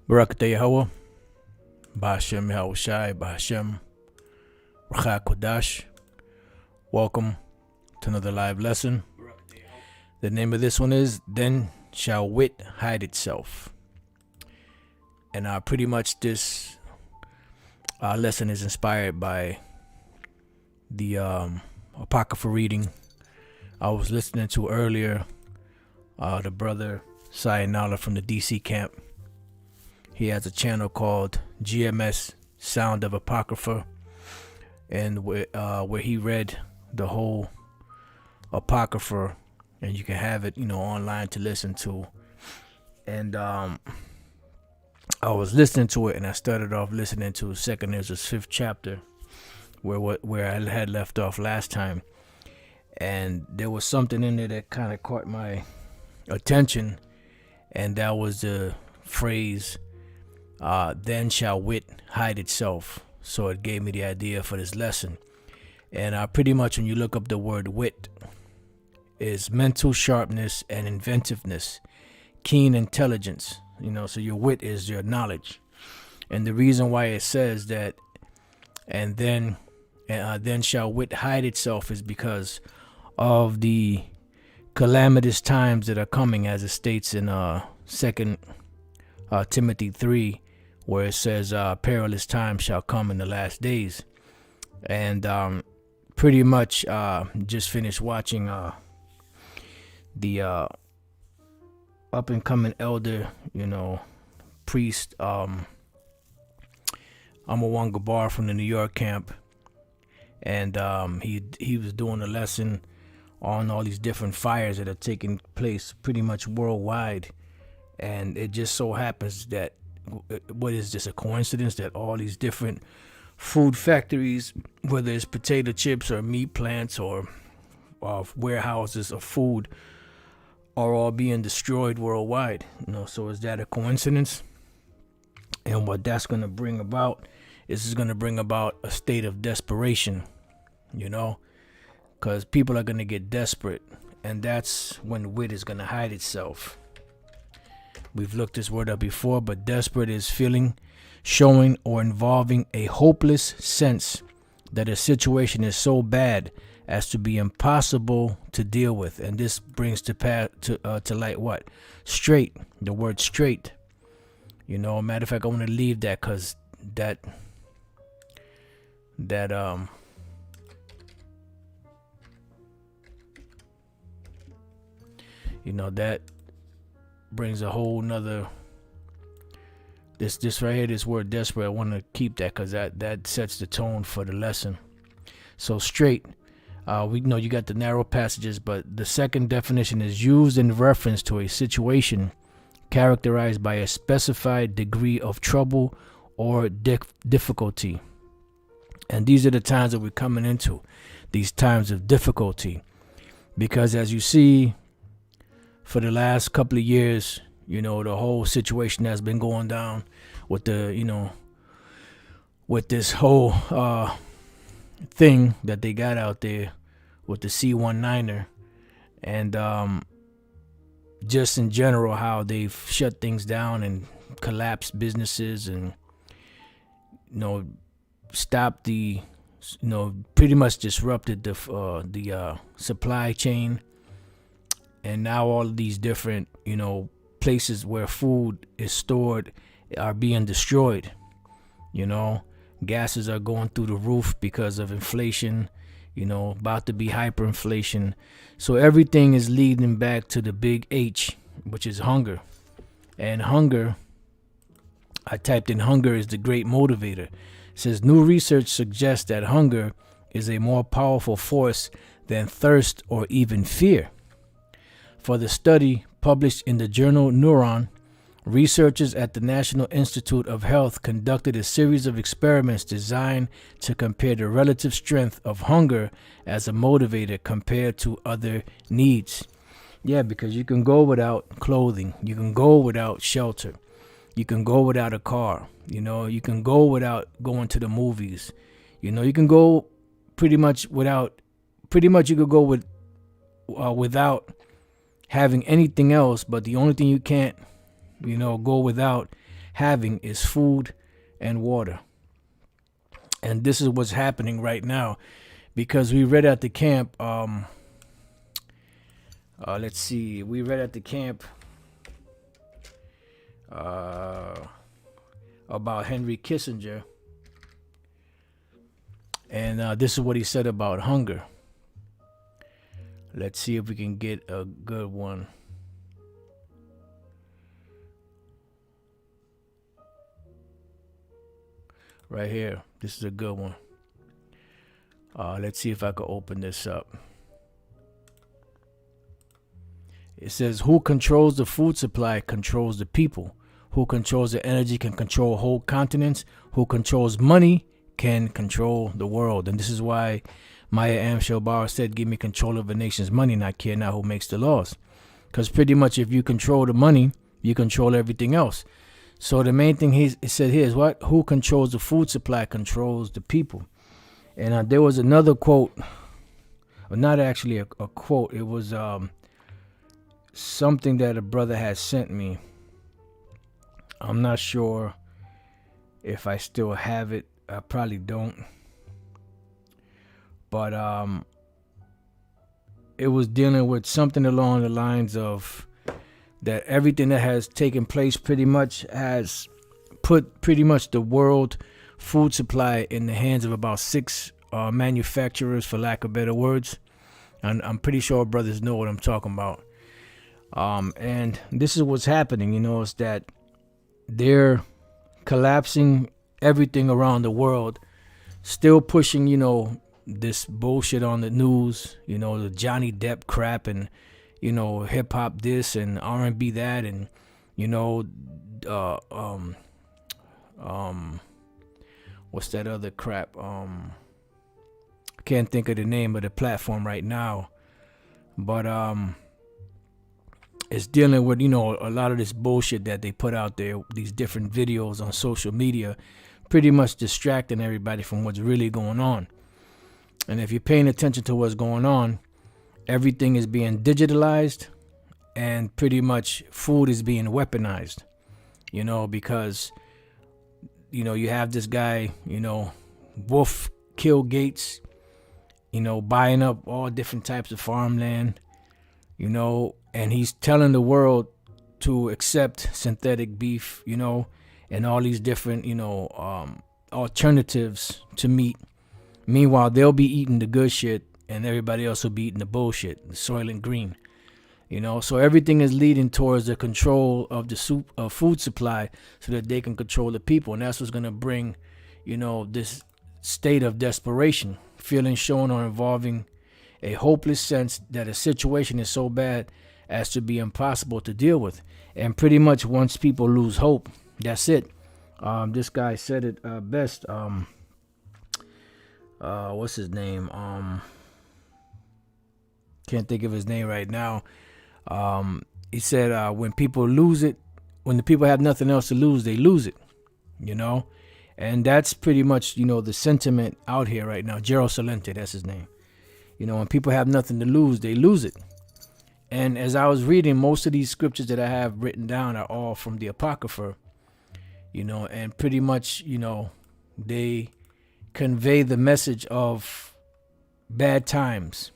Barakatah Yahweh, Bahashem Yahushai, Bahashem Rachah Kodash. Welcome to another live lesson. The name of this one is Then Shall Wit Hide Itself. And pretty much this lesson is inspired by the Apocrypha reading I was listening to earlier. The brother Sayonara from the DC camp. He has a channel called GMS Sound of Apocrypha, and where he read the whole Apocrypha, and you can have it, online to listen to. And I was listening to it, and I started off listening to Second Ezra's 5th chapter, where I had left off last time, and there was something in there that kind of caught my attention, and that was the phrase, then shall wit hide itself. So it gave me the idea for this lesson. And pretty much when you look up the word wit, is mental sharpness and inventiveness, keen intelligence. So your wit is your knowledge. And the reason why it says that, and then shall wit hide itself, is because of the calamitous times that are coming, as it states in 2 Timothy 3, where it says perilous times shall come in the last days. And pretty much just finished watching the up and coming elder, priest Amawang Gabar from the New York camp, and he was doing a lesson on all these different fires that are taking place pretty much worldwide. And it just so happens that, what is this, a coincidence that all these different food factories, whether it's potato chips or meat plants or warehouses of food, are all being destroyed worldwide? So is that a coincidence? And what that's going to bring about is going to bring about a state of desperation, because people are going to get desperate, and that's when wit is going to hide itself. We've looked this word up before, but desperate is feeling, showing, or involving a hopeless sense that a situation is so bad as to be impossible to deal with. And this brings to light what? Straight. The word straight. Matter of fact, I want to leave that, because that brings a whole nother, this right here, this word desperate, I want to keep that, because that sets the tone for the lesson. So straight, we know you got the narrow passages, but the second definition is used in reference to a situation characterized by a specified degree of trouble or difficulty. And these are the times that we're coming into, these times of difficulty, because as you see, for the last couple of years, the whole situation that's been going down with with this whole thing that they got out there with the C-19er, and just in general how they've shut things down and collapsed businesses, and stopped the pretty much disrupted the supply chain. And now all of these different, places where food is stored are being destroyed. Gases are going through the roof because of inflation, about to be hyperinflation. So everything is leading back to the big H, which is hunger. And hunger, I typed in hunger is the great motivator. It says new research suggests that hunger is a more powerful force than thirst or even fear. For the study published in the journal Neuron, researchers at the National Institute of Health conducted a series of experiments designed to compare the relative strength of hunger as a motivator compared to other needs. Yeah, because you can go without clothing, you can go without shelter, you can go without a car, you can go without going to the movies, you can go you could go without having anything else, but the only thing you can't, go without having is food and water. And this is what's happening right now, because we read at the camp, let's see, we read at the camp about Henry Kissinger, and this is what he said about hunger. Let's see if we can get a good one. Right here. This is a good one. Let's see if I can open this up. It says, who controls the food supply controls the people. Who controls the energy can control whole continents. Who controls money can control the world. And this is why Maya Angelou said, give me control of a nation's money, and I care not who makes the laws. Because pretty much if you control the money, you control everything else. So the main thing he said here is what? Who controls the food supply controls the people. And there was another quote, or not actually a quote. It was something that a brother had sent me. I'm not sure if I still have it. I probably don't. But it was dealing with something along the lines of that everything that has taken place pretty much has put pretty much the world food supply in the hands of about 6 manufacturers, for lack of better words. And I'm pretty sure brothers know what I'm talking about. And this is what's happening, is that they're collapsing everything around the world, still pushing, this bullshit on the news, the Johnny Depp crap, and hip hop this and R&B that, and what's that other crap? I can't think of the name of the platform right now, but it's dealing with a lot of this bullshit that they put out there, these different videos on social media, pretty much distracting everybody from what's really going on. And if you're paying attention to what's going on, everything is being digitalized, and pretty much food is being weaponized, because, you have this guy, Wolf Kill Gates, buying up all different types of farmland, and he's telling the world to accept synthetic beef, and all these different, alternatives to meat. Meanwhile, they'll be eating the good shit, and everybody else will be eating the bullshit, the Soylent Green. So everything is leading towards the control of the food supply, so that they can control the people. And that's what's going to bring, this state of desperation, feeling shown or involving a hopeless sense that a situation is so bad as to be impossible to deal with. And pretty much once people lose hope, that's it. This guy said it best. What's his name? Can't think of his name right now. He said, when people lose it, when the people have nothing else to lose, they lose it, and that's pretty much, the sentiment out here right now. Gerald Salente, that's his name. When people have nothing to lose, they lose it. And as I was reading, most of these scriptures that I have written down are all from the Apocrypha, and pretty much, they convey the message of bad times,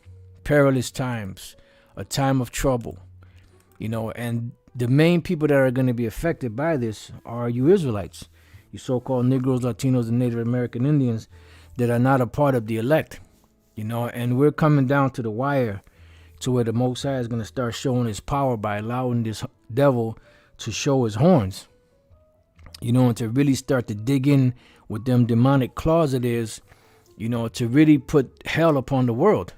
perilous times, a time of trouble, and the main people that are going to be affected by this are you Israelites, you so-called Negroes, Latinos, and Native American Indians that are not a part of the elect, and we're coming down to the wire to where the Most High is going to start showing his power by allowing this devil to show his horns, and to really start to dig in with them demonic claws it is, to really put hell upon the world.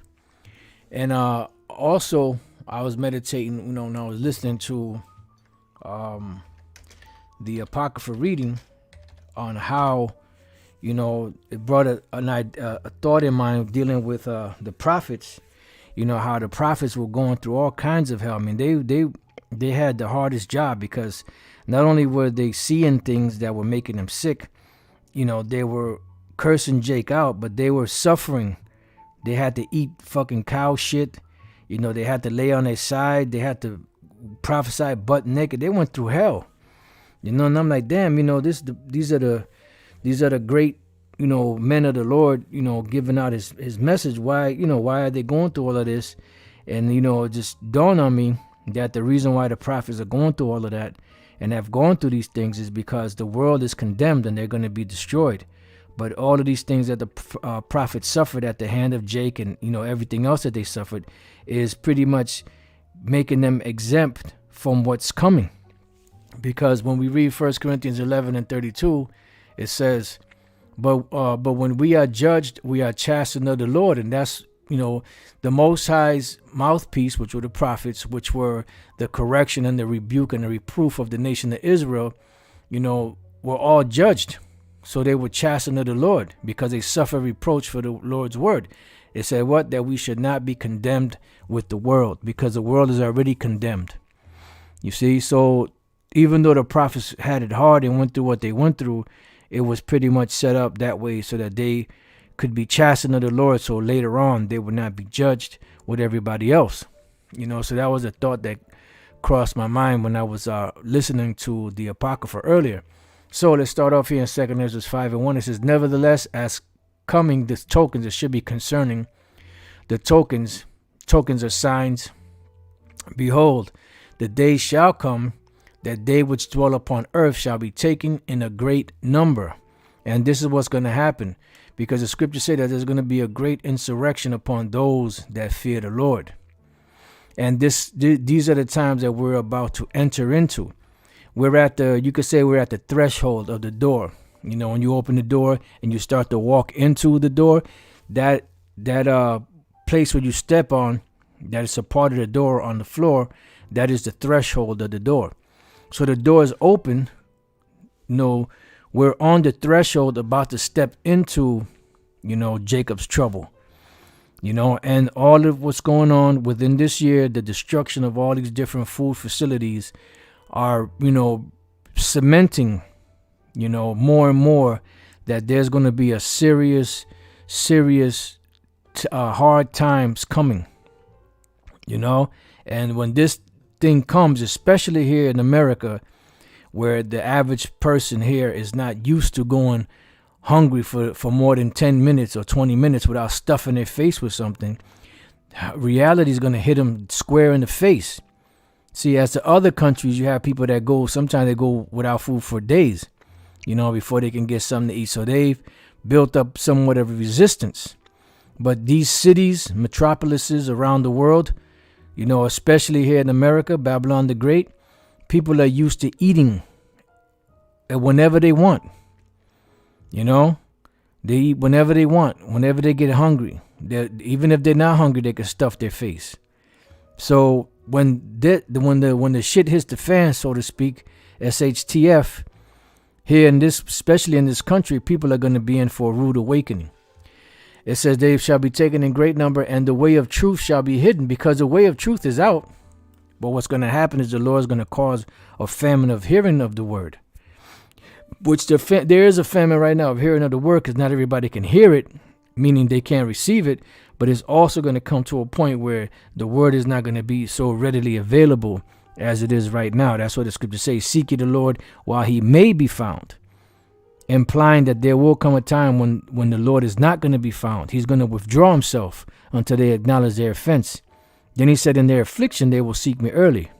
And also, I was meditating, and I was listening to the Apocrypha reading on how, it brought a thought in mind dealing with the prophets, how the prophets were going through all kinds of hell. I mean, they had the hardest job, because not only were they seeing things that were making them sick, they were cursing Jake out, but they were suffering. They had to eat fucking cow shit. They had to lay on their side. They had to prophesy butt naked. They went through hell. And I'm like, damn, these are the great, men of the Lord, giving out his message. Why are they going through all of this? And it just dawned on me that the reason why the prophets are going through all of that and have gone through these things is because the world is condemned and they're going to be destroyed. But all of these things that the prophets suffered at the hand of Jake and everything else that they suffered is pretty much making them exempt from what's coming. Because when we read 1 Corinthians 11 and 32, it says, but when we are judged, we are chastened of the Lord. And that's, the Most High's mouthpiece, which were the prophets, which were the correction and the rebuke and the reproof of the nation of Israel, were all judged. So they were chastened of the Lord because they suffer reproach for the Lord's word. It said what? That we should not be condemned with the world, because the world is already condemned. You see, so even though the prophets had it hard and went through what they went through, it was pretty much set up that way so that they could be chastened of the Lord, so later on they would not be judged with everybody else. So that was a thought that crossed my mind when I was listening to the Apocrypha earlier. So let's start off here in 2 Ezra 5 and 1. It says, nevertheless, as coming the tokens, it should be concerning the tokens are signs. Behold, the day shall come that they which dwell upon earth shall be taken in a great number. And this is what's going to happen, because the scriptures say that there's going to be a great insurrection upon those that fear the Lord. And these are the times that we're about to enter into. You could say we're at the threshold of the door. When you open the door and you start to walk into the door, that place where you step on, that is a part of the door on the floor, that is the threshold of the door. So the door is open. We're on the threshold about to step into, Jacob's trouble. And all of what's going on within this year, the destruction of all these different food facilities are, cementing, more and more that there's going to be a serious, hard times coming, And when this thing comes, especially here in America, where the average person here is not used to going hungry for more than 10 minutes or 20 minutes without stuffing their face with something, reality is going to hit them square in the face. See, as the other countries, you have people that sometimes they go without food for days, before they can get something to eat. So they've built up somewhat of a resistance. But these cities, metropolises around the world, especially here in America, Babylon the Great, people are used to eating whenever they want. They eat whenever they want, whenever they get hungry. Even if they're not hungry, they can stuff their face. So when the shit hits the fan, so to speak, SHTF, especially in this country, people are going to be in for a rude awakening. It says they shall be taken in great number, and the way of truth shall be hidden, because the way of truth is out. But what's going to happen is the Lord is going to cause a famine of hearing of the word, which there is a famine right now of hearing of the word, because not everybody can hear it, meaning they can't receive it. But it's also going to come to a point where the word is not going to be so readily available as it is right now. That's what the scripture says, seek ye the Lord while he may be found, implying that there will come a time when the Lord is not going to be found. He's going to withdraw himself until they acknowledge their offense. Then he said, in their affliction, they will seek me early.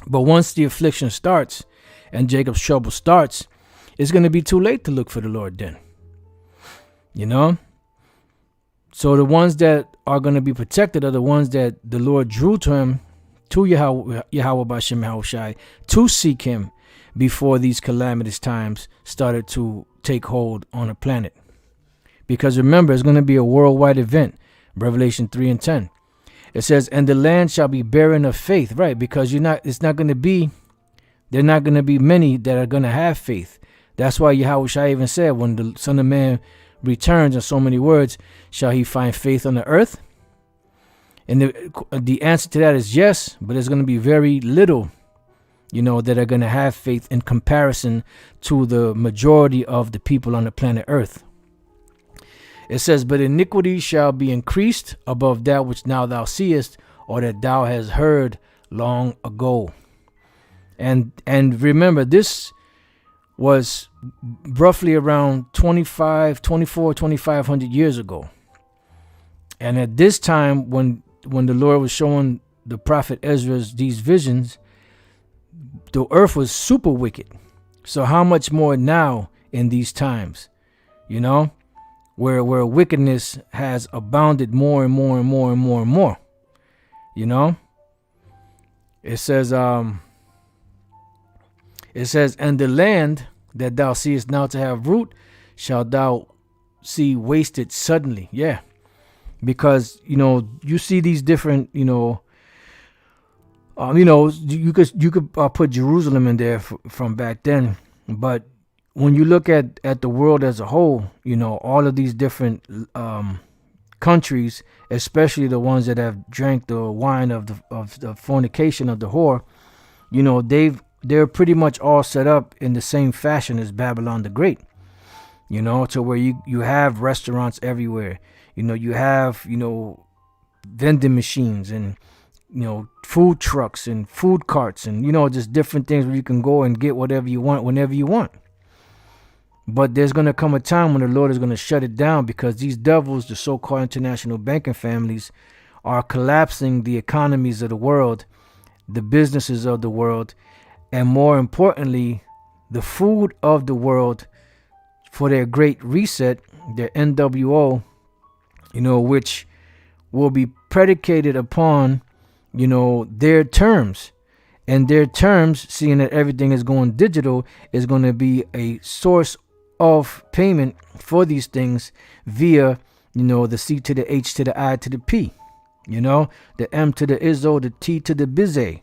But once the affliction starts and Jacob's trouble starts, it's going to be too late to look for the Lord then. So the ones that are going to be protected are the ones that the Lord drew to him, to Yahweh B'Shem Yahushai, to seek him before these calamitous times started to take hold on the planet. Because remember, it's going to be a worldwide event. Revelation 3 and 10. It says, and the land shall be barren of faith. Right, because there are not going to be many that are going to have faith. That's why Yahushua even said, when the Son of Man returns, in so many words, shall he find faith on the earth? And the answer to that is yes, but there's going to be very little, that are going to have faith in comparison to the majority of the people on the planet earth. It says, but iniquity shall be increased above that which now thou seest, or that thou hast heard long ago. And remember, this was roughly around 2,500 years ago. And at this time, when the Lord was showing the prophet Ezra's these visions, the earth was super wicked. So how much more now in these times, where wickedness has abounded more and more and more and more and more. It says, and the land that thou seest now to have root, shalt thou see wasted suddenly. Yeah. Because, you see these different, you could put Jerusalem in there from back then. But when you look at the world as a whole, all of these different countries, especially the ones that have drank the wine of the fornication of the whore, they're pretty much all set up in the same fashion as Babylon the Great, to where you have restaurants everywhere. You have, vending machines and, food trucks and food carts and, just different things where you can go and get whatever you want whenever you want. But there's going to come a time when the Lord is going to shut it down, because these devils, the so-called international banking families, are collapsing the economies of the world, the businesses of the world, and more importantly, the food of the world for their great reset, their NWO, which will be predicated upon, their terms. And their terms, seeing that everything is going digital, is going to be a source of payment for these things via, the C to the H to the I to the P, the M to the Izzo, the T to the Bizze.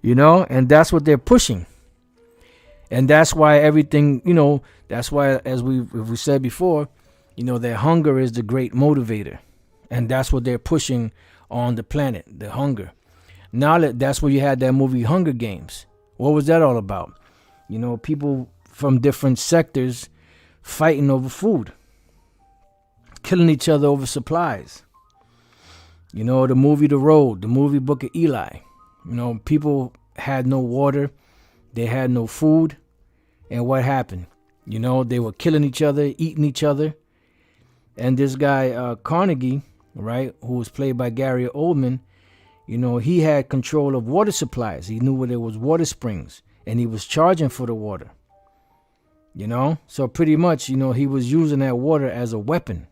And that's what they're pushing. And that's why everything, that's why, as we said before, their hunger is the great motivator. And that's what they're pushing on the planet, the hunger. Now that's where you had that movie Hunger Games. What was that all about? People from different sectors fighting over food, killing each other over supplies. The movie The Road, the movie Book of Eli. People had no water, they had no food, and what happened? They were killing each other, eating each other. And this guy, Carnegie, right, who was played by Gary Oldman, he had control of water supplies. He knew where there was water springs, and he was charging for the water. So pretty much, he was using that water as a weapon.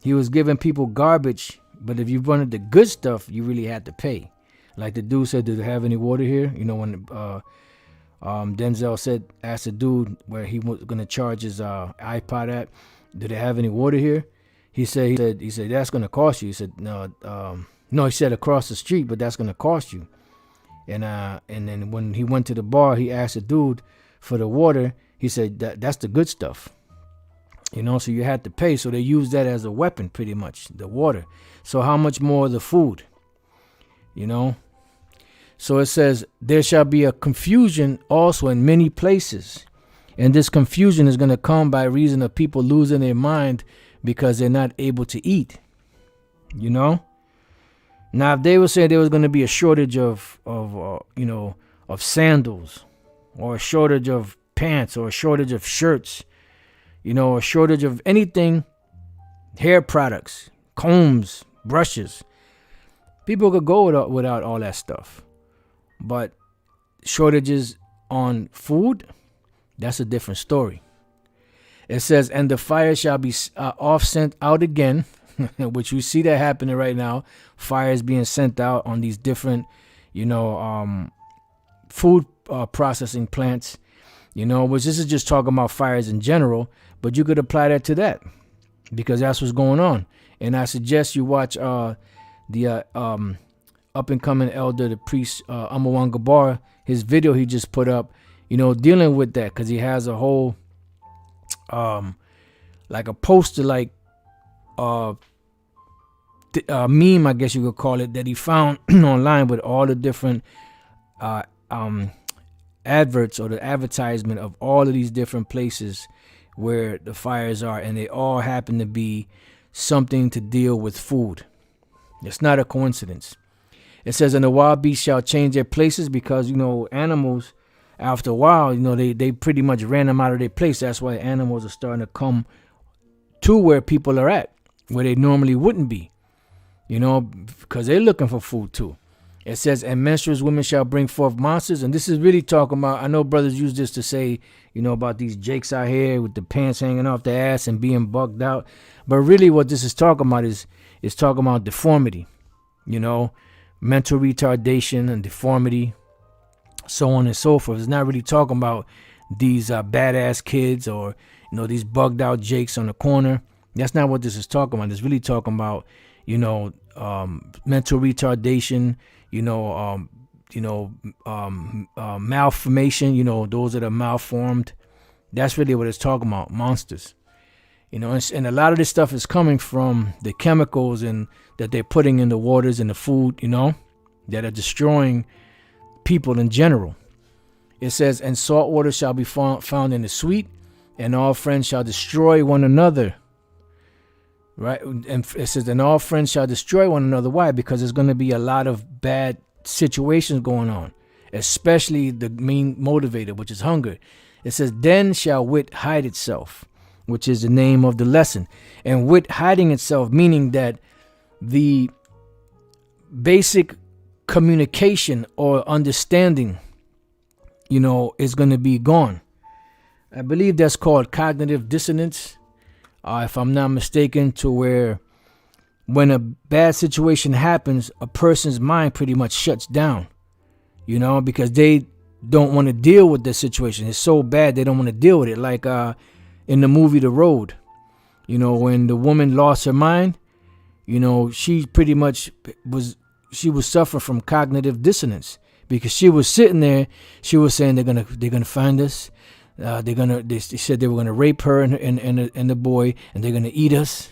He was giving people garbage, but if you wanted the good stuff, you really had to pay. Like the dude said, "Do they have any water here?" When Denzel asked the dude where he was going to charge his iPod at, "Do they have any water here?" He said, "That's going to cost you." He said, no, he said across the street, but that's going to cost you. And then when he went to the bar, he asked the dude for the water. He said, that's the good stuff. So you had to pay. So they used that as a weapon, pretty much, the water. So how much more the food? So it says, there shall be a confusion also in many places. And this confusion is going to come by reason of people losing their mind because they're not able to eat. Now, if they were saying there was going to be a shortage of sandals, or a shortage of pants, or a shortage of shirts, a shortage of anything, hair products, combs, brushes, people could go without all that stuff. But shortages on food, that's a different story. It says, and the fire shall be off sent out again, which we see that happening right now. Fire is being sent out on these different, food processing plants, which this is just talking about fires in general, but you could apply that to that because that's what's going on. And I suggest you watch the up and coming elder, the priest Amawan Gabar, his video he just put up, dealing with that, because he has a whole like a poster, like meme, I guess you could call it, that he found online with all the different adverts, or the advertisement of all of these different places where the fires are, and they all happen to be something to deal with food. It's not a coincidence. It says, and the wild beasts shall change their places, because, animals, after a while, they pretty much ran them out of their place. That's why animals are starting to come to where people are at, where they normally wouldn't be, because they're looking for food too. It says, and menstruous women shall bring forth monsters. And this is really talking about, I know brothers use this to say, about these jakes out here with the pants hanging off their ass and being bugged out. But really what this is talking about is talking about deformity, mental retardation and deformity, so on and so forth. It's not really talking about these badass kids or, these bugged out jakes on the corner. That's not what this is talking about. It's really talking about, mental retardation, malformation, those that are malformed. That's really what it's talking about, monsters. And a lot of this stuff is coming from the chemicals and that they're putting in the waters and the food, that are destroying people in general. It says, and salt water shall be found in the sweet, and all friends shall destroy one another. Right? And it says, and all friends shall destroy one another. Why? Because there's going to be a lot of bad situations going on, especially the main motivator, which is hunger. It says, then shall wit hide itself, which is the name of the lesson. And wit hiding itself, meaning that the basic communication or understanding, is going to be gone. I believe that's called cognitive dissonance, if I'm not mistaken, to where when a bad situation happens, a person's mind pretty much shuts down, because they don't want to deal with the situation. It's so bad they don't want to deal with it. Like in the movie The Road, when the woman lost her mind, she pretty much was suffering from cognitive dissonance, because she was sitting there. She was saying they're gonna find us. They said they were gonna rape her and the boy, and they're gonna eat us.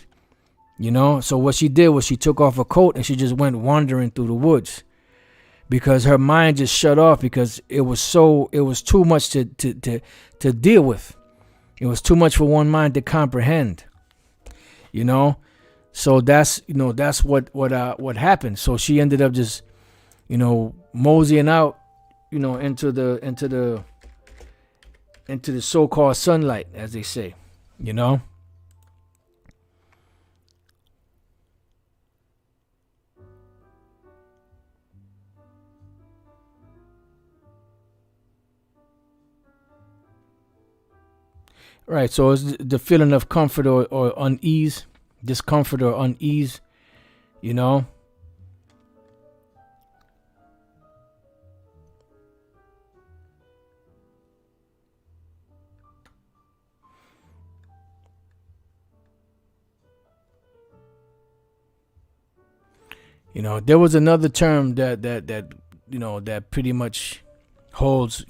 So what she did was she took off her coat and she just went wandering through the woods, because her mind just shut off, because it was too much to deal with. It was too much for one mind to comprehend. So that's what happened. So she ended up just moseying out into the so-called sunlight, as they say. Right, so it's the feeling of comfort or unease, discomfort or unease, There was another term that pretty much holds,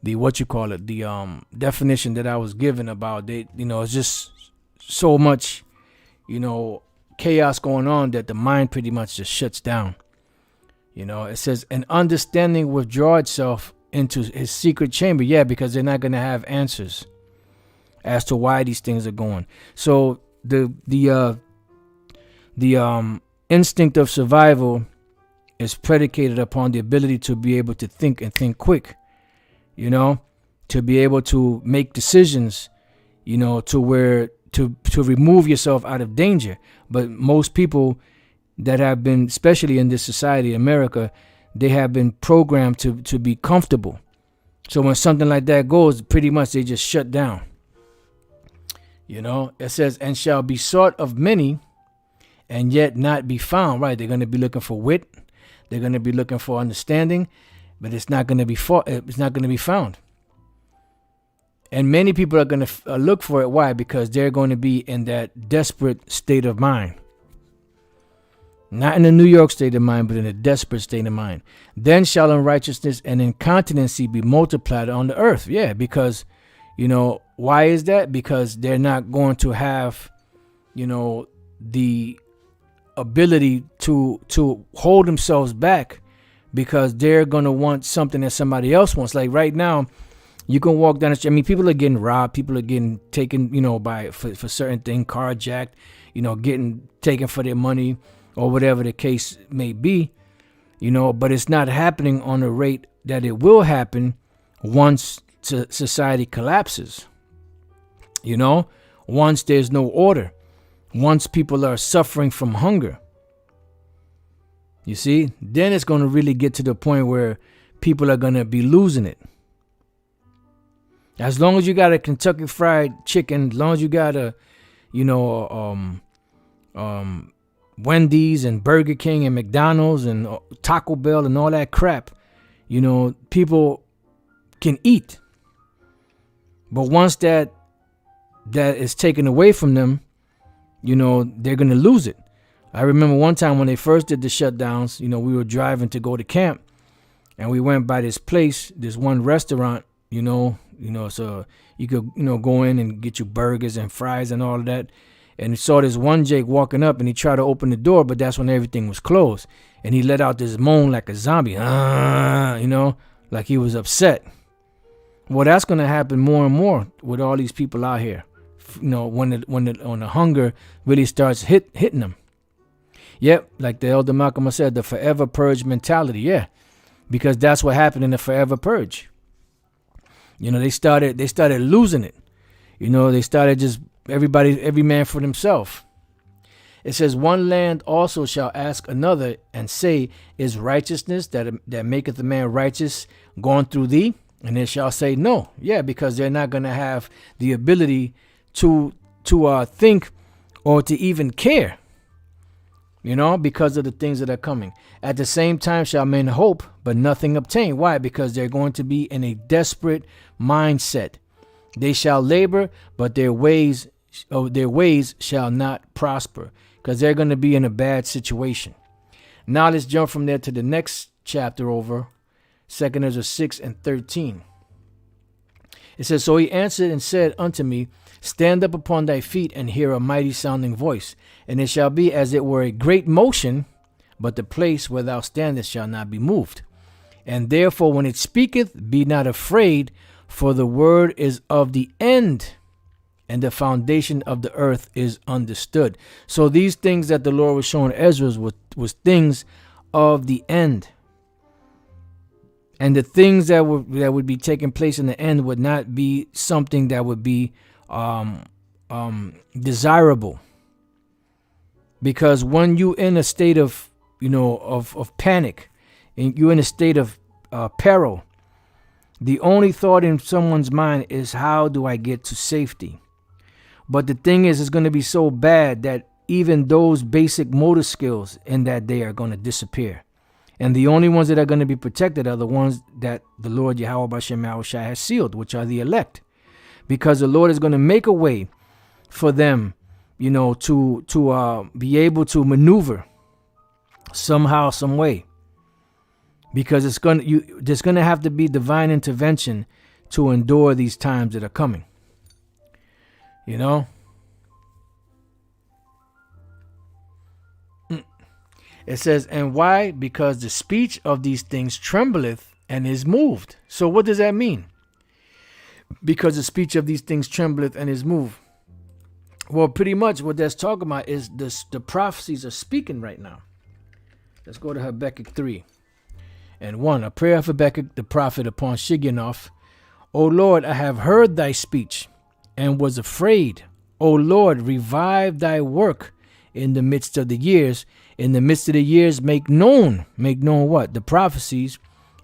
the what you call it, the definition that I was given about it's just so much, chaos going on that the mind pretty much just shuts down. It says, an understanding withdraw itself into his secret chamber. Yeah, because they're not going to have answers as to why these things are going. So the instinct of survival is predicated upon the ability to be able to think and think quick, to be able to make decisions, to where to remove yourself out of danger. But most people that have been, especially in this society, America, they have been programmed to be comfortable. So when something like that goes, pretty much they just shut down. It says, and shall be sought of many and yet not be found. Right, they're going to be looking for wit, they're going to be looking for understanding, but it's not going to be found. And many people are going to look for it. Why? Because they're going to be in that desperate state of mind. Not in a New York state of mind, but in a desperate state of mind. Then shall unrighteousness and incontinency be multiplied on the earth. Yeah, because, why is that? Because they're not going to have, the ability to hold themselves back, because they're going to want something that somebody else wants. Like right now, you can walk down the street. I mean, people are getting robbed. People are getting taken, for certain things, carjacked. getting taken for their money or whatever the case may be, but it's not happening on the rate that it will happen once society collapses. Once there's no order, once people are suffering from hunger. You see, then it's going to really get to the point where people are going to be losing it. As long as you got a Kentucky Fried Chicken, as long as you got a, Wendy's and Burger King and McDonald's and Taco Bell and all that crap, people can eat. But once that is taken away from them, they're going to lose it. I remember one time when they first did the shutdowns, we were driving to go to camp and we went by this place, this one restaurant, so you could, go in and get your burgers and fries and all of that. And he saw this one Jake walking up and he tried to open the door, but that's when everything was closed. And he let out this moan like a zombie, like he was upset. Well, that's going to happen more and more with all these people out here, when the hunger really starts hitting them. Yep, like the Elder Malcolm said, the forever purge mentality, yeah. Because that's what happened in the forever purge. They started losing it. They started just every man for themselves. It says, one land also shall ask another and say, is righteousness that maketh a man righteous gone through thee? And they shall say, no. Yeah, because they're not going to have the ability to think or to even care. Because of the things that are coming. At the same time shall men hope, but nothing obtain. Why? Because they're going to be in a desperate mindset. They shall labor, but their ways shall not prosper, because they're going to be in a bad situation. Now let's jump from there to the next chapter over, 2 Ezra 6 and 13. It says, so he answered and said unto me, stand up upon thy feet and hear a mighty sounding voice. And it shall be as it were a great motion, but the place where thou standest shall not be moved. And therefore when it speaketh, be not afraid, for the word is of the end, and the foundation of the earth is understood. So these things that the Lord was showing Ezra was things of the end. And the things that would be taking place in the end would not be something that would be desirable. Because when you in a state of panic, and you're in a state of peril, the only thought in someone's mind is, how do I get to safety? But the thing is, it's going to be so bad that even those basic motor skills in that day are going to disappear. And the only ones that are going to be protected are the ones that the Lord Yahweh B'Shem Yahushua has sealed, which are the elect. Because the Lord is going to make a way for them, to be able to maneuver somehow, some way. Because there's going to have to be divine intervention to endure these times that are coming. It says, and why? Because the speech of these things trembleth and is moved. So what does that mean? Because the speech of these things trembleth and is moved. Well, pretty much what that's talking about is the prophecies are speaking right now. Let's go to Habakkuk 3 and 1. A prayer of Habakkuk the prophet upon Shigionoth. O Lord, I have heard thy speech and was afraid. O Lord, revive thy work in the midst of the years. In the midst of the years, make known what? The prophecies.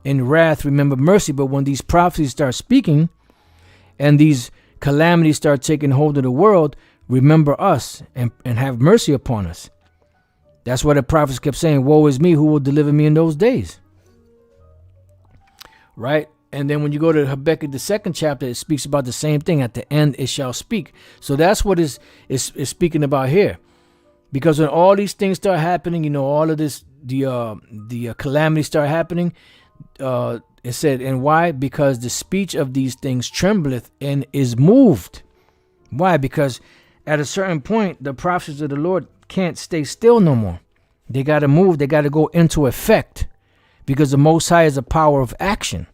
In wrath, remember mercy. But when these prophecies start speaking and these calamities start taking hold of the world, remember us and have mercy upon us. That's why the prophets kept saying, woe is me, who will deliver me in those days? Right? And then when you go to Habakkuk, the second chapter, it speaks about the same thing. At the end, it shall speak. So that's what is speaking about here. Because when all these things start happening, all of this, the calamities start happening, it said, and why? Because the speech of these things trembleth and is moved. Why? Because at a certain point, the prophecies of the Lord can't stay still no more. They got to move. They got to go into effect, because the Most High is a power of action.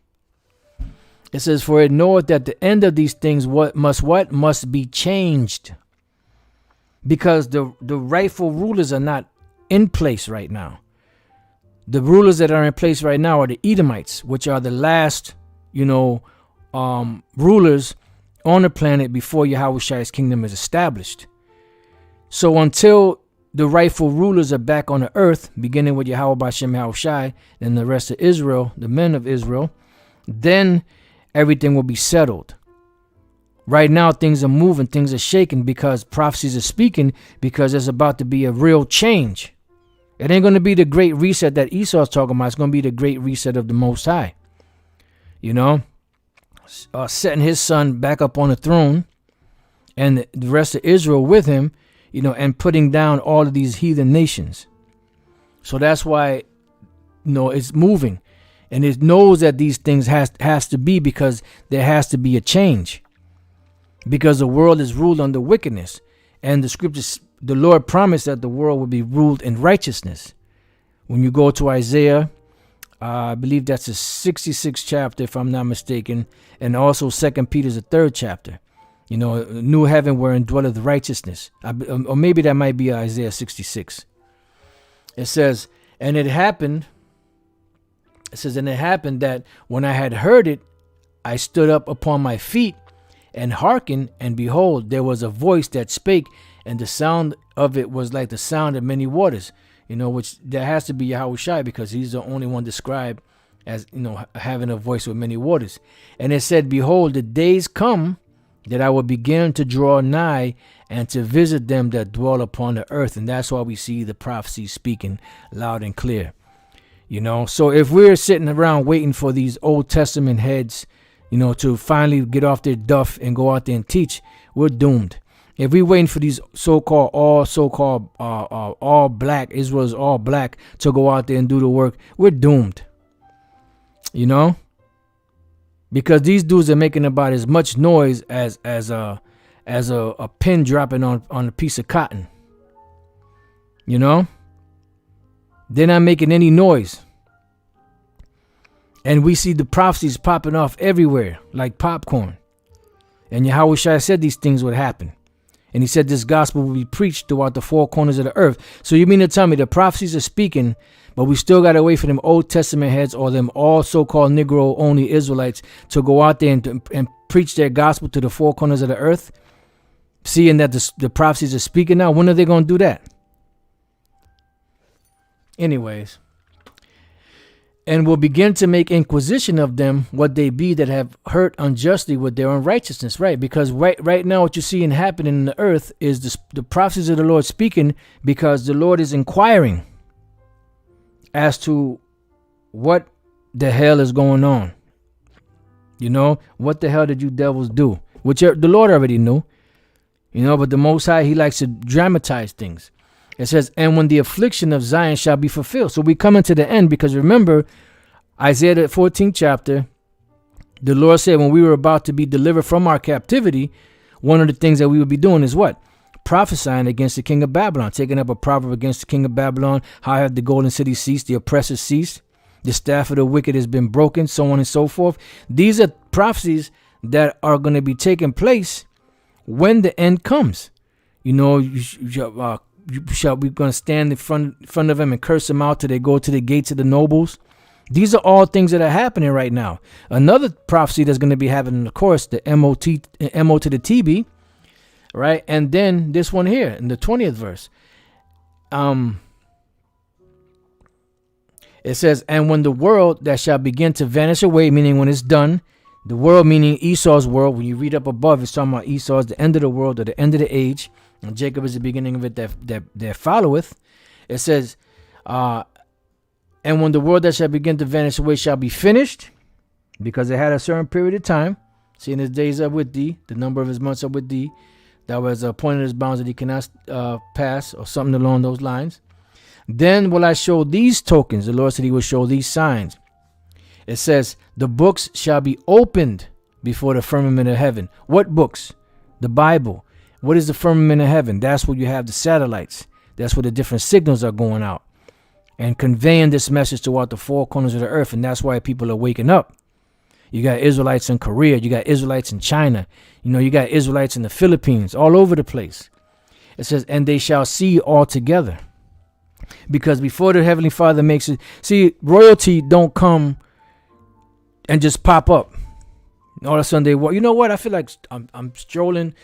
It says, for it knoweth that the end of these things must be changed. because the rightful rulers are not in place right now. The rulers that are in place right now are the Edomites, which are the last, rulers on the planet before Yahweh's kingdom is established. So until the rightful rulers are back on the earth, beginning with Yahweh B'Shem Yahushai and the rest of Israel, the men of Israel, then everything will be settled. Right now, things are moving, things are shaking because prophecies are speaking, because there's about to be a real change. It ain't going to be the great reset that Esau's talking about. It's going to be the great reset of the Most High. Setting his son back up on the throne and the rest of Israel with him, and putting down all of these heathen nations. So that's why, it's moving. And it knows that these things has to be, because there has to be a change. Because the world is ruled under wickedness. And the scriptures, the Lord promised that the world would be ruled in righteousness. When you go to Isaiah, I believe that's the 66th chapter, if I'm not mistaken, and also 2 Peter's the 3rd chapter. New heaven wherein dwelleth righteousness. Or maybe that might be Isaiah 66. It says, and it happened that when I had heard it, I stood up upon my feet and hearkened, and behold, there was a voice that spake, and the sound of it was like the sound of many waters. Which there has to be Yahushai, because he's the only one described as, having a voice with many waters. And it said, behold, the days come that I will begin to draw nigh and to visit them that dwell upon the earth. And that's why we see the prophecy speaking loud and clear. So if we're sitting around waiting for these Old Testament heads, to finally get off their duff and go out there and teach, we're doomed. If we're waiting for these all black, Israel's all black, to go out there and do the work, we're doomed. Because these dudes are making about as much noise as a pin dropping on a piece of cotton. They're not making any noise. And we see the prophecies popping off everywhere like popcorn. And Yahushua said these things would happen. And he said this gospel will be preached throughout the four corners of the earth. So you mean to tell me the prophecies are speaking, but we still got to wait for them Old Testament heads or them all so-called Negro-only Israelites to go out there and preach their gospel to the four corners of the earth? Seeing that the prophecies are speaking now, when are they going to do that? Anyways. And will begin to make inquisition of them what they be that have hurt unjustly with their unrighteousness. Right, because right now what you're seeing happening in the earth is the prophecies of the Lord speaking, because the Lord is inquiring as to what the hell is going on. What the hell did you devils do? Which the Lord already knew. But the Most High, he likes to dramatize things. It says, and when the affliction of Zion shall be fulfilled. So we come into the end, because remember, Isaiah the 14th chapter, the Lord said when we were about to be delivered from our captivity, one of the things that we would be doing is what? Prophesying against the king of Babylon, taking up a proverb against the king of Babylon. How have the golden city ceased, the oppressors ceased, the staff of the wicked has been broken, so on and so forth. These are prophecies that are going to be taking place when the end comes. We're going to stand in front of them and curse them out till they go to the gates of the nobles. These are all things that are happening right now. Another prophecy that's going to be happening, of course, the MO to the TB, right? And then this one here in the 20th verse. It says, and when the world that shall begin to vanish away, meaning when it's done, the world meaning Esau's world, when you read up above, it's talking about Esau's the end of the world or the end of the age. And Jacob is the beginning of it that followeth. It says, and when the world that shall begin to vanish away shall be finished, because it had a certain period of time, seeing his days are with thee, the number of his months are with thee, that was appointed his bounds that he cannot pass, or something along those lines. Then will I show these tokens. The Lord said he will show these signs. It says, the books shall be opened before the firmament of heaven. What books? The Bible. What is the firmament of heaven? That's where you have the satellites. That's where the different signals are going out and conveying this message throughout the four corners of the earth. And that's why people are waking up. You got Israelites in Korea. You got Israelites in China. You got Israelites in the Philippines, all over the place. It says, and they shall see all together. Because before the Heavenly Father makes it, see, royalty don't come and just pop up. All of a sudden they walk. You know what? I feel like I'm strolling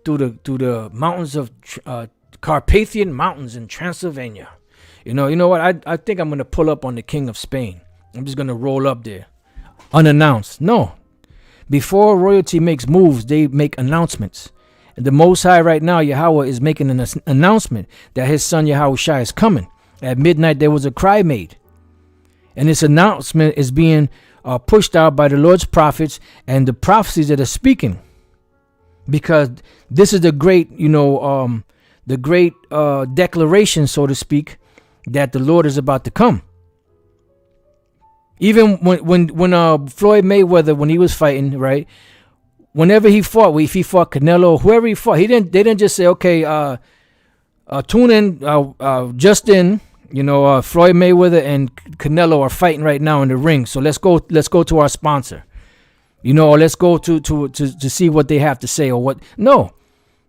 through the mountains of Carpathian Mountains in Transylvania. You know what? I think I'm gonna pull up on the King of Spain. I'm just gonna roll up there, unannounced. No, before royalty makes moves, they make announcements. And the Most High right now, Yahweh, is making an announcement that His Son Yahweh Shai is coming. At midnight there was a cry made, and this announcement is being pushed out by the Lord's prophets and the prophecies that are speaking, because this is the great, declaration, so to speak, that the Lord is about to come. Even when Floyd Mayweather, when he was fighting, right, whenever he fought, if he fought Canelo, whoever he fought, they didn't just say, okay, tune in, just in. Floyd Mayweather and Canelo are fighting right now in the ring. So let's go to our sponsor, or let's go to see what they have to say or what. No,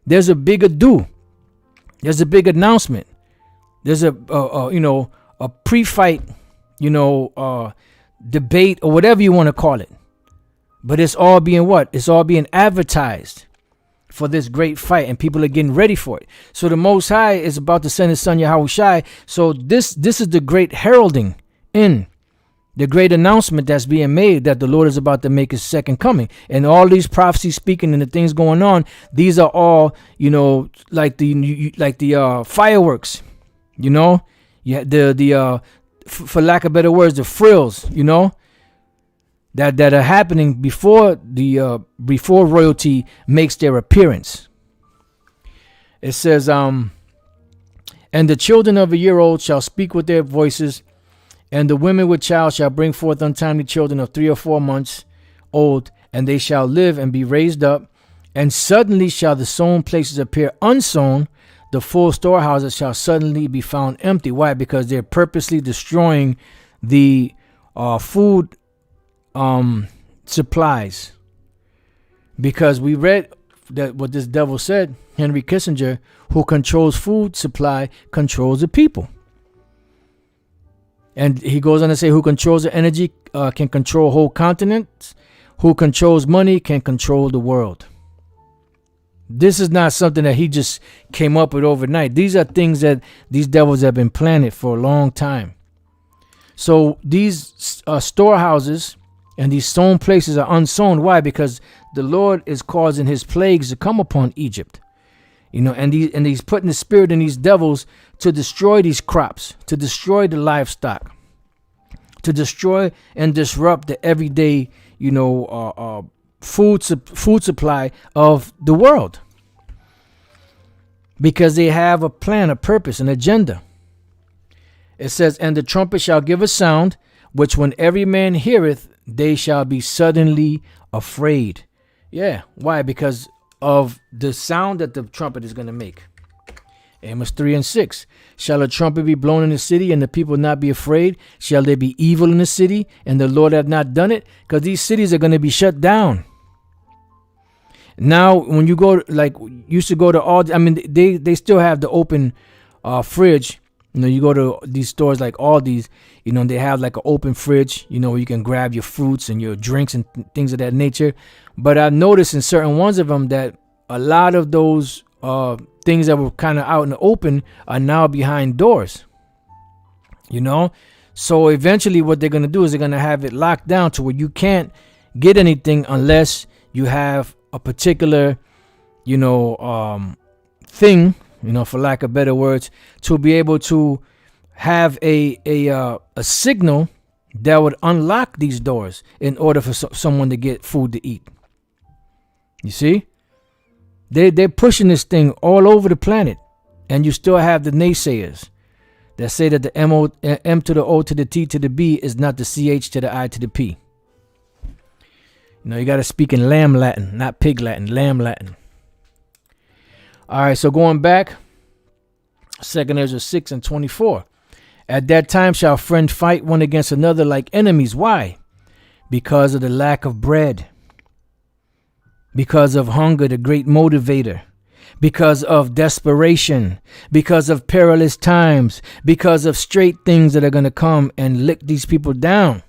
there's a big ado. There's a big announcement. There's a pre-fight, debate or whatever you want to call it. But it's all being what? It's all being advertised for this great fight, and people are getting ready for it. So the Most High is about to send His Son Yahweh Shai. So this is the great heralding in the great announcement that's being made that the Lord is about to make His second coming. And all these prophecies speaking and the things going on, these are all, like the fireworks, for lack of better words, the frills, that are happening before royalty makes their appearance. It says, and the children of a year old shall speak with their voices, and the women with child shall bring forth untimely children of 3 or 4 months old, and they shall live and be raised up. And suddenly shall the sown places appear unsown, the full storehouses shall suddenly be found empty. Why? Because they're purposely destroying the food supplies. Because we read that what this devil said, Henry Kissinger, who controls food supply controls the people. And he goes on to say, who controls the energy can control whole continents. Who controls money can control the world. This is not something that he just came up with overnight. These are things that these devils have been planted for a long time. So these storehouses and these sown places are unsown. Why? Because the Lord is causing His plagues to come upon Egypt. And He's putting the spirit in these devils to destroy these crops, to destroy the livestock, to destroy and disrupt the everyday, food supply of the world. Because they have a plan, a purpose, an agenda. It says, and the trumpet shall give a sound, which when every man heareth, they shall be suddenly afraid. Yeah. Why? Because of the sound that the trumpet is going to make. Amos 3:6. Shall a trumpet be blown in the city, and the people not be afraid? Shall there be evil in the city, and the Lord have not done it? Because these cities are going to be shut down. Now, when you go, like, used to go to all, they still have the open fridge. You go to these stores like Aldi's, they have like an open fridge, where you can grab your fruits and your drinks and things of that nature. But I've noticed in certain ones of them that a lot of those things that were kind of out in the open are now behind doors. So eventually what they're going to do is they're going to have it locked down to where you can't get anything unless you have a particular, thing, for lack of better words, to be able to have a signal that would unlock these doors in order for someone to get food to eat. You see? They're pushing this thing all over the planet. And you still have the naysayers that say that the M to the O to the T to the B is not the CH to the I to the P. You got to speak in lamb Latin, not pig Latin, lamb Latin. All right, so going back, 2 Ezra 6:24. At that time shall friend fight one against another like enemies. Why? Because of the lack of bread. Because of hunger, the great motivator. because of desperation, because of perilous times, because of straight things that are going to come and lick these people down.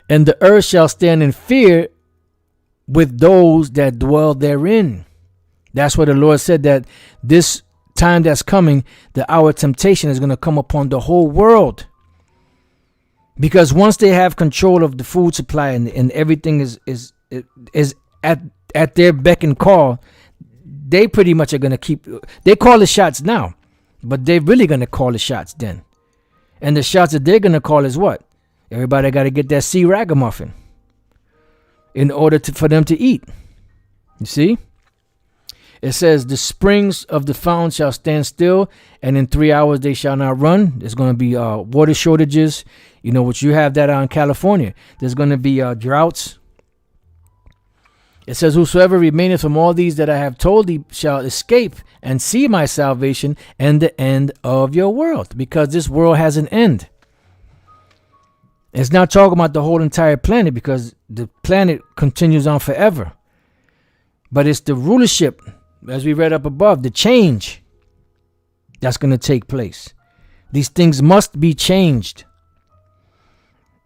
And the earth shall stand in fear with those that dwell therein. That's what the Lord said, that this time that's coming, the hour of temptation is going to come upon the whole world. Because once they have control of the food supply and everything is at their beck and call, they pretty much are going to they call the shots now, but they're really going to call the shots then. And the shots that they're going to call is what? Everybody got to get that sea ragamuffin in order for them to eat. You see? It says, the springs of the fountain shall stand still, and in 3 hours they shall not run. There's going to be water shortages, which you have that out in California. There's going to be droughts. It says, whosoever remaineth from all these that I have told thee shall escape and see my salvation and the end of your world, because this world has an end. It's not talking about the whole entire planet, because the planet continues on forever. But it's the rulership, as we read up above, the change that's going to take place. These things must be changed.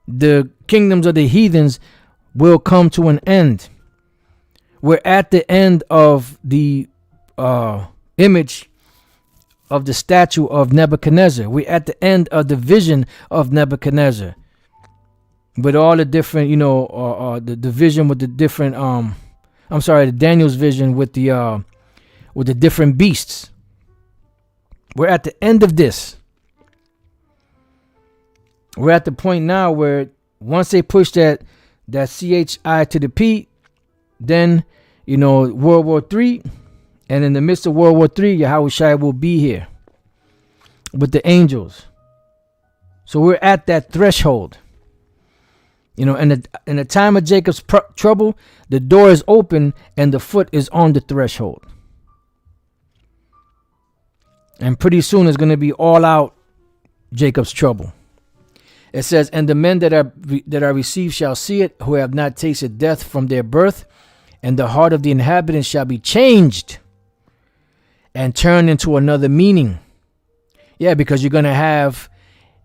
The kingdoms of the heathens will come to an end. We're at the end of the image of the statue of Nebuchadnezzar. We're at the end of the vision of Nebuchadnezzar, with all the different, the vision with the different, the Daniel's vision with the different beasts. We're at the end of this. We're at the point now where once they push that CHI to the P, then, World War III, and in the midst of World War III, Yahushua will be here with the angels. So we're at that threshold. In the time of Jacob's trouble, the door is open and the foot is on the threshold. And pretty soon it's going to be all out Jacob's trouble. It says, and the men that are received shall see it, who have not tasted death from their birth, and the heart of the inhabitants shall be changed and turned into another meaning. Yeah, because you're going to have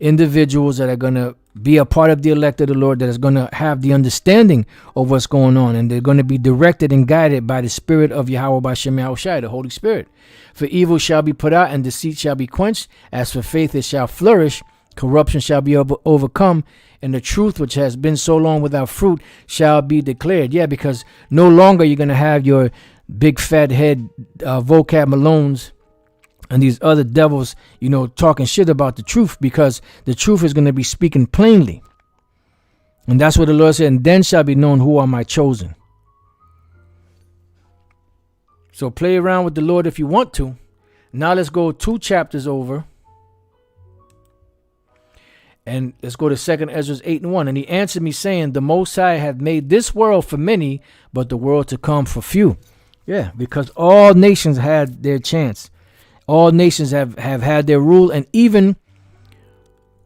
individuals that are going to be a part of the elect of the Lord, that is going to have the understanding of what's going on, and they're going to be directed and guided by the Spirit of Yahweh Bashem Yahushai, the Holy Spirit. For evil shall be put out, and deceit shall be quenched. As for faith, it shall flourish. Corruption shall be overcome, and the truth which has been so long without fruit shall be declared. Yeah, because no longer you're going to have your big fat head vocab Malones and these other devils, talking shit about the truth, because the truth is going to be speaking plainly. And that's what the Lord said, and then shall be known who are my chosen. So play around with the Lord if you want to. Now let's go 2 chapters over. And let's go to 2 Ezra 8:1. And he answered me, saying, the Most High hath made this world for many, but the world to come for few. Yeah, because all nations had their chance. All nations have had their rule. And even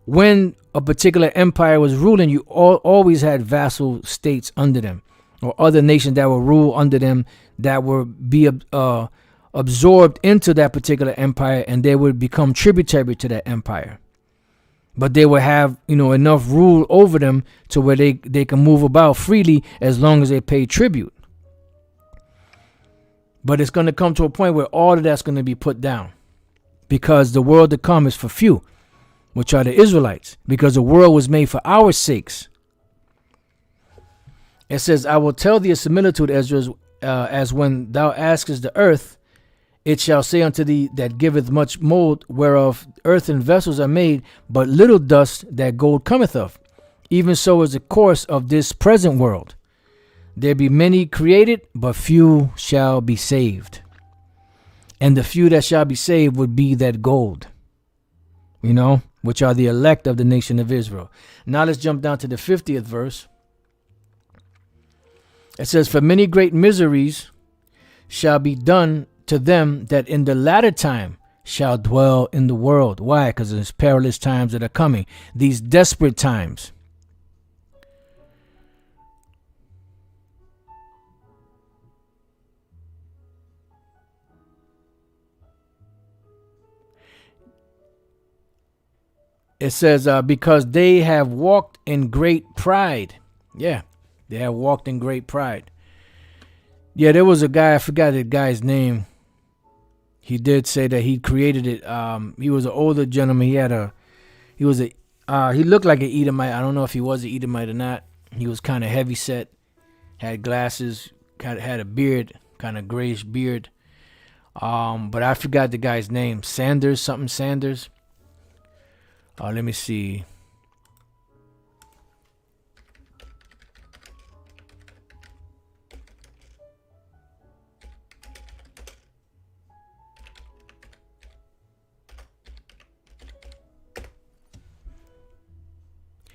when a particular empire was ruling, you always had vassal states under them, or other nations that will rule under them, that would be absorbed into that particular empire, and they would become tributary to that empire. But they will have, enough rule over them to where they can move about freely as long as they pay tribute. But it's going to come to a point where all of that's going to be put down, because the world to come is for few, which are the Israelites, because the world was made for our sakes. It says, I will tell thee a similitude, Ezra, as when thou askest the earth, it shall say unto thee that giveth much mold, whereof earthen vessels are made, but little dust that gold cometh of. Even so is the course of this present world. There be many created, but few shall be saved. And the few that shall be saved would be that gold, which are the elect of the nation of Israel. Now let's jump down to the 50th verse. It says, for many great miseries shall be done to them that in the latter time shall dwell in the world. Why? Because there's perilous times that are coming. These desperate times. It says, because they have walked in great pride. Yeah, they have walked in great pride. Yeah, there was a guy, I forgot the guy's name. He did say that he created it. He was an older gentleman. He looked like an Edomite. I don't know if he was an Edomite or not. He was kind of heavy set, had glasses, had a beard, kind of grayish beard. But I forgot the guy's name. Sanders. Let me see.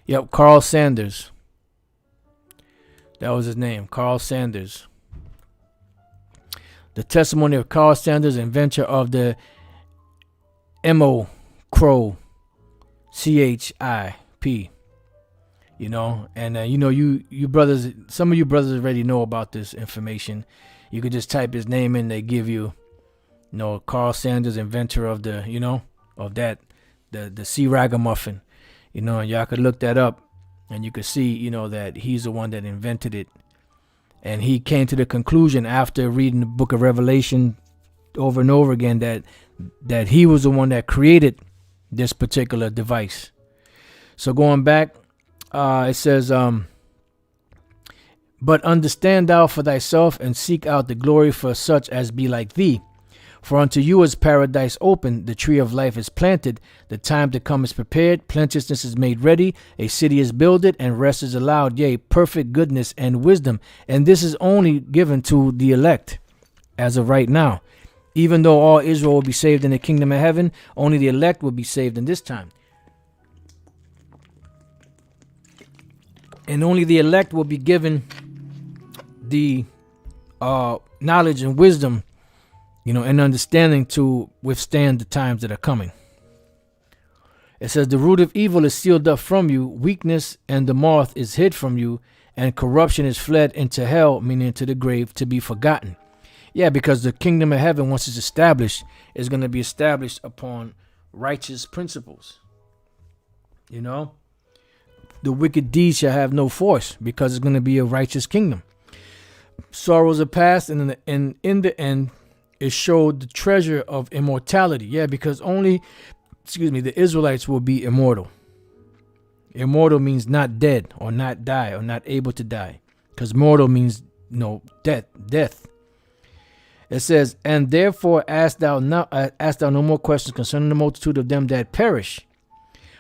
Yep, Carl Sanders. That was his name, Carl Sanders. The testimony of Carl Sanders, inventor of the MO Crow CHIP. And you brothers, some of you brothers already know about this information. You could just type his name in, they give you, Carl Sanders, inventor of the, of that, the C Ragamuffin. And y'all could look that up and you could see, that he's the one that invented it. And he came to the conclusion after reading the book of Revelation over and over again that he was the one that created this particular device. So going back, it says, but understand thou for thyself and seek out the glory for such as be like thee. For unto you is paradise open, the tree of life is planted, the time to come is prepared, plenteousness is made ready, a city is builded, and rest is allowed, yea, perfect goodness and wisdom. And this is only given to the elect as of right now. Even though all Israel will be saved in the kingdom of heaven, only the elect will be saved in this time. And only the elect will be given the knowledge and wisdom, and understanding to withstand the times that are coming. It says, the root of evil is sealed up from you, weakness and the moth is hid from you, and corruption is fled into hell, meaning into the grave, to be forgotten. Yeah, because the kingdom of heaven, once it's established, is going to be established upon righteous principles. The wicked deeds shall have no force, because it's going to be a righteous kingdom. Sorrows are past, and in the end, it showed the treasure of immortality. Yeah, because only, the Israelites will be immortal. Immortal means not dead or not die or not able to die. Because mortal means death. It says, and therefore ask thou no more questions concerning the multitude of them that perish.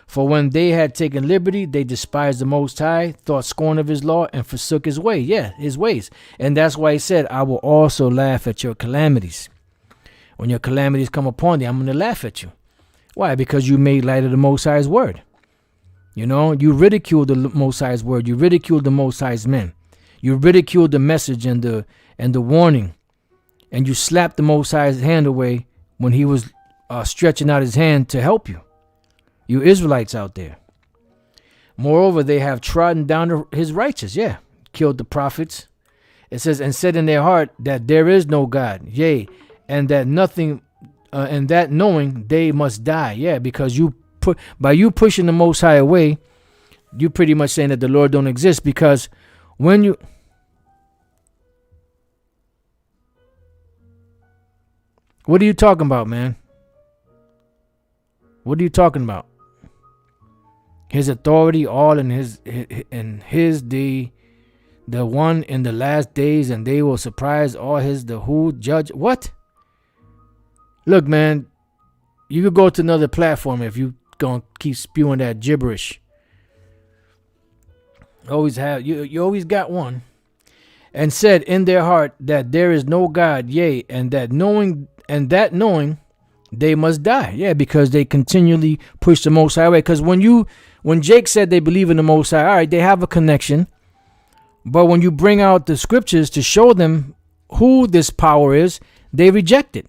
For when they had taken liberty, they despised the Most High, thought scorn of his law, and forsook his way. Yeah, his ways. And that's why he said, I will also laugh at your calamities. When your calamities come upon thee, I'm going to laugh at you. Why? Because you made light of the Most High's word. You ridiculed the Most High's word. You ridiculed the Most High's men. You ridiculed the message and the warning. And you slapped the Most High's hand away when he was stretching out his hand to help you. You Israelites out there. Moreover, they have trodden down his righteous. Yeah. Killed the prophets. It says, and said in their heart that there is no God. Yea. And that nothing, and that knowing they must die. Yeah. Because by you pushing the Most High away, you pretty much saying that the Lord don't exist. Because when you, what are you talking about, man? What are you talking about? His authority, all in his the one in the last days, and they will surprise all the who judge. What? Look, man, you could go to another platform if you gonna keep spewing that gibberish. Always have you always got one. And said in their heart that there is no God, yea, and that knowing they must die. Yeah, because they continually push the Most High away. Because when Jake said they believe in the Most High, all right, they have a connection. But when you bring out the scriptures to show them who this power is, they reject it.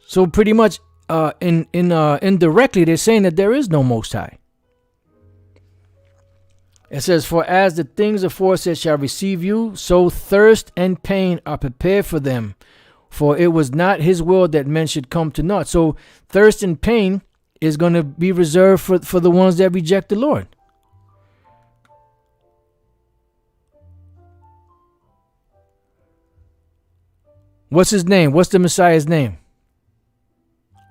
So pretty much indirectly, they're saying that there is no Most High. It says, for as the things aforesaid shall receive you, so thirst and pain are prepared for them. For it was not his will that men should come to naught. So thirst and pain is going to be reserved for the ones that reject the Lord. What's his name? What's the Messiah's name?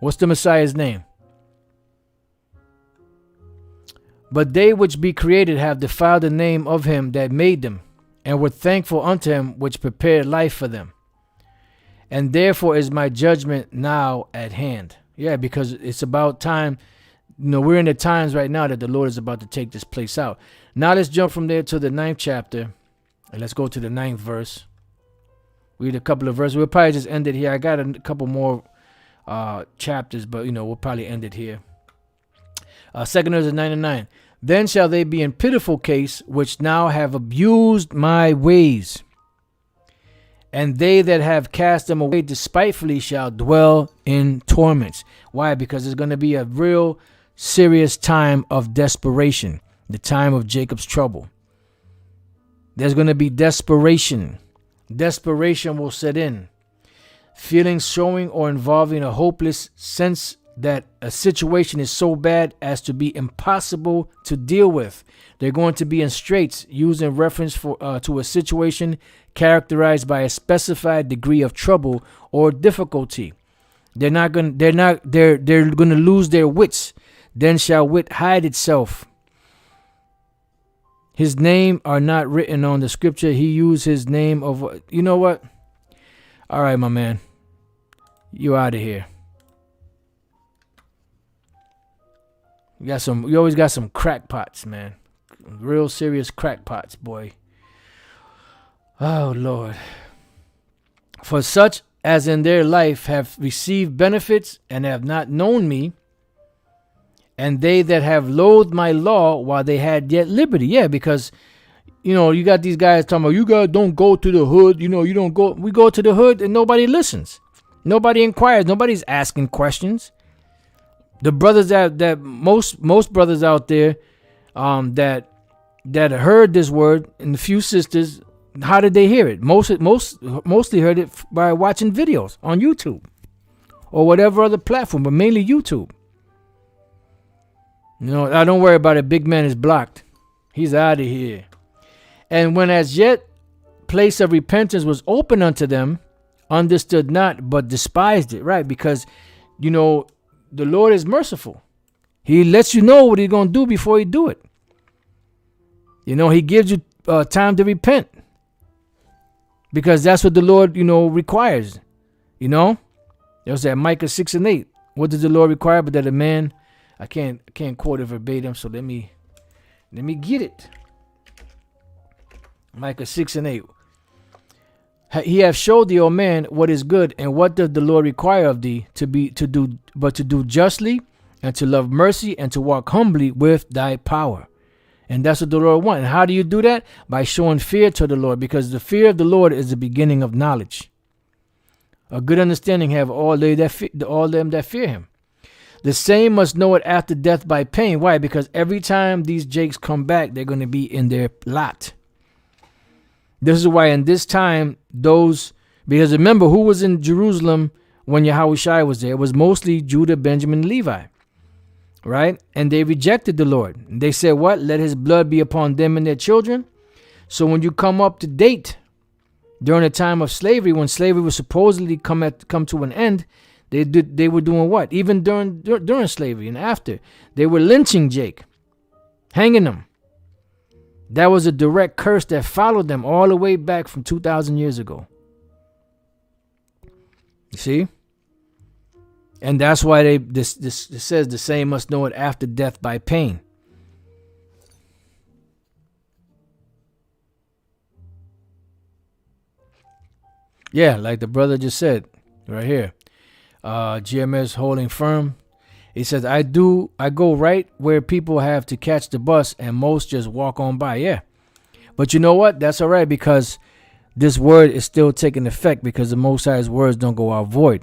What's the Messiah's name? But they which be created have defiled the name of him that made them, and were thankful unto him which prepared life for them. And therefore is my judgment now at hand. Yeah, because it's about time. We're in the times right now that the Lord is about to take this place out. Now let's jump from there to the 9th chapter. And let's go to the 9th verse. Read a couple of verses. We'll probably just end it here. I got a couple more chapters, but we'll probably end it here. 2nd verse 9 and 9. Then shall they be in pitiful case, which now have abused my ways. And they that have cast them away despitefully shall dwell in torments. Why? Because it's going to be a real serious time of desperation. The time of Jacob's trouble. There's going to be desperation. Desperation will set in. Feelings showing or involving a hopeless sense that a situation is so bad as to be impossible to deal with. They're going to be in straits, used in reference to a situation characterized by a specified degree of trouble or difficulty. They're going to lose their wits. Then shall wit hide itself. His name are not written on the scripture. He used his name of, you know what? All right, my man. You out of here. You always got some crackpots, man. Real serious crackpots, boy. Oh, Lord. For such as in their life have received benefits and have not known me, and they that have loathed my law while they had yet liberty. Yeah, because, you got these guys talking about, you guys don't go to the hood. You don't go. We go to the hood and nobody listens. Nobody inquires. Nobody's asking questions. The brothers that most brothers out there that heard this word, and the few sisters, how did they hear it? Mostly heard it by watching videos on YouTube or whatever other platform, but mainly YouTube. I don't worry about it. Big man is blocked. He's out of here. And when as yet place of repentance was open unto them, understood not, but despised it. Right? Because, the Lord is merciful. He lets you know what he's going to do before he do it. He gives you time to repent. Because that's what the Lord, requires. There's that Micah 6 and 8. What does the Lord require? But that a man, I can't quote it verbatim, so let me get it. Micah 6 and 8. He hath showed thee, O man, what is good, and what doth the Lord require of thee to do justly, and to love mercy, and to walk humbly with thy power. And that's what the Lord wants. And how do you do that? By showing fear to the Lord, because the fear of the Lord is the beginning of knowledge. A good understanding have all them that fear him. The same must know it after death by pain. Why? Because every time these jakes come back, they're going to be in their lot. This is why in this time, because remember, who was in Jerusalem when Yahushua was there? It was mostly Judah, Benjamin, Levi. Right? And they rejected the Lord. They said, what? Let his blood be upon them and their children. So when you come up to date during the time of slavery, when slavery was supposedly come to an end, they were doing what? Even during slavery and after, they were lynching Jake, hanging him. That was a direct curse that followed them all the way back from 2,000 years ago. You see? And that's why this says the same must know it after death by pain. Yeah, like the brother just said right here. GMS holding firm. He says, I go right where people have to catch the bus and most just walk on by. Yeah. But you know what? That's all right, because this word is still taking effect, because the Most High's words don't go out void.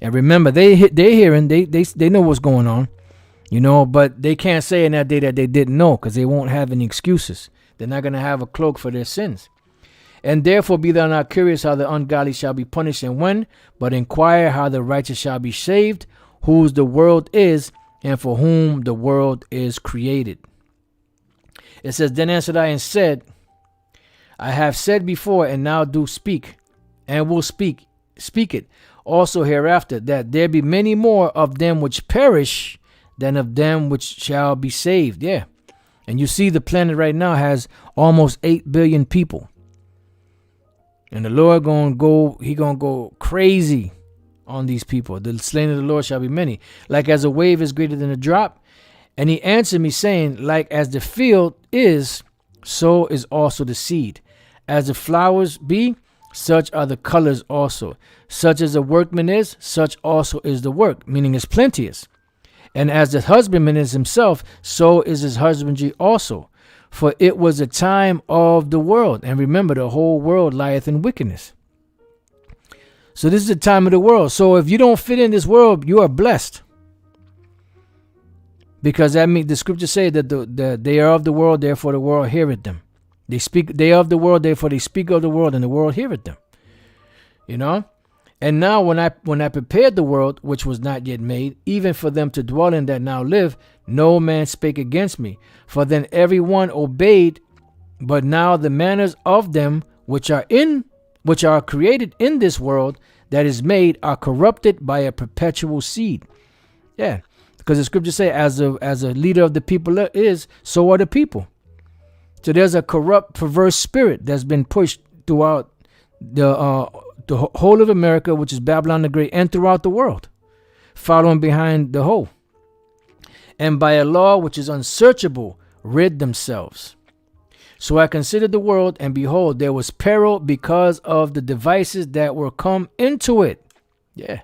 And remember, they're hearing, they know what's going on, but they can't say in that day that they didn't know, because they won't have any excuses. They're not going to have a cloak for their sins. And therefore be thou not curious how the ungodly shall be punished and when, but inquire how the righteous shall be saved, whose the world is, and for whom the world is created. It says, then answered I and said, I have said before, and now do speak, and will speak it also hereafter, that there be many more of them which perish than of them which shall be saved. Yeah. And you see the planet right now has almost 8 billion people. And the Lord gonna go crazy on these people. The slain of the Lord shall be many. Like as a wave is greater than a drop. And he answered me, saying, like as the field is, so is also the seed. As the flowers be, such are the colors also. Such as the workman is, such also is the work, meaning it's plenteous. And as the husbandman is himself, so is his husbandry also. For it was a time of the world. And remember, the whole world lieth in wickedness. So this is the time of the world. So if you don't fit in this world, you are blessed. Because that means the scriptures say that they are of the world, therefore the world heareth them. They are of the world, therefore they speak of the world, and the world heareth them. You know? And now when I prepared the world, which was not yet made, even for them to dwell in that now live, no man spake against me. For then every one obeyed, but now the manners of them which are created in this world that is made are corrupted by a perpetual seed. Yeah, because the scriptures say, as a leader of the people is, so are the people. So there's a corrupt, perverse spirit that's been pushed throughout the whole of America, which is Babylon the Great, and throughout the world, following behind the whole. And by a law which is unsearchable, rid themselves. So I considered the world, and behold, there was peril because of the devices that were come into it. Yeah.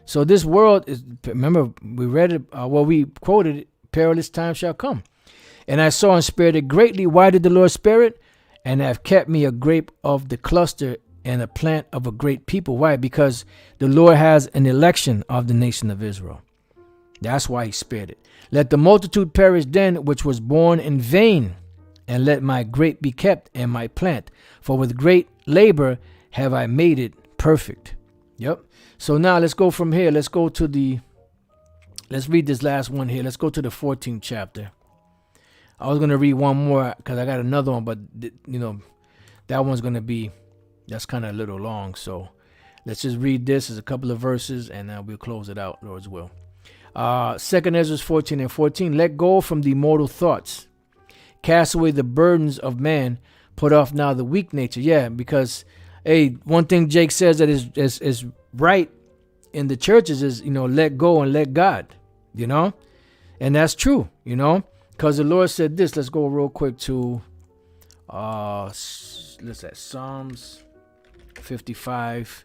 So this world is, remember, we read it, we quoted it, perilous time shall come. And I saw and spared it greatly. Why did the Lord spare it? And have kept me a grape of the cluster and a plant of a great people. Why? Because the Lord has an election of the nation of Israel. That's why he spared it. Let the multitude perish then, which was born in vain, and let my grape be kept and my plant. For with great labor have I made it perfect. Yep. So now let's go from here. Let's read this last one here. Let's go to the 14th chapter. I was going to read one more because I got another one, but that one's going to be, that's kind of a little long. So let's just read this as a couple of verses, and we'll close it out, Lord's will. 2 Ezra 14 and 14. Let go from the mortal thoughts. Cast away the burdens of man. Put off now the weak nature. Yeah, because, hey, one thing Jake says that is right in the churches is, let go and let God, and that's true, because the Lord said this. Let's go real quick to, Psalms 55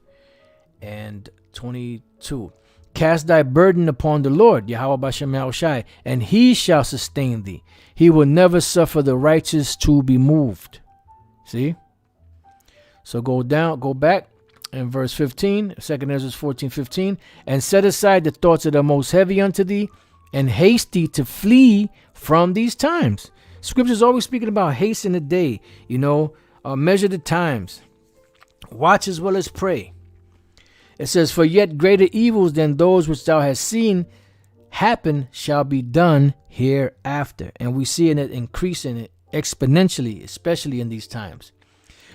and 22. Cast thy burden upon the Lord, Yahweh Bashem Yahushai, and he shall sustain thee. He will never suffer the righteous to be moved. See? So go back in verse 15, 2 Ezra 14:15, and set aside the thoughts that are most heavy unto thee, and haste thee to flee from these times. Scripture is always speaking about hasten the day, measure the times, watch as well as pray. It says, for yet greater evils than those which thou hast seen happen shall be done hereafter. And we see it increasing it exponentially, especially in these times.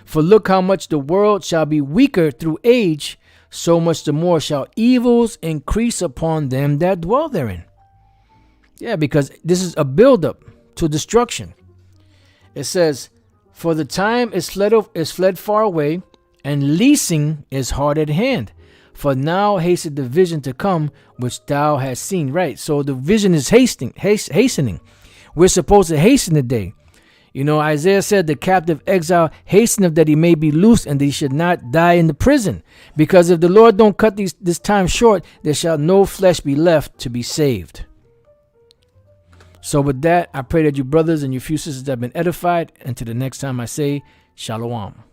For look how much the world shall be weaker through age, so much the more shall evils increase upon them that dwell therein. Yeah, because this is a buildup to destruction. It says, for the time is fled far away, and leasing is hard at hand. For now hasteth the vision to come, which thou hast seen. Right. So the vision is hastening. We're supposed to hasten the day. Isaiah said, the captive exile hasteneth that he may be loosed, and that he should not die in the prison. Because if the Lord don't cut this time short, there shall no flesh be left to be saved. So with that, I pray that you brothers and your few sisters have been edified. Until the next time I say, Shalom.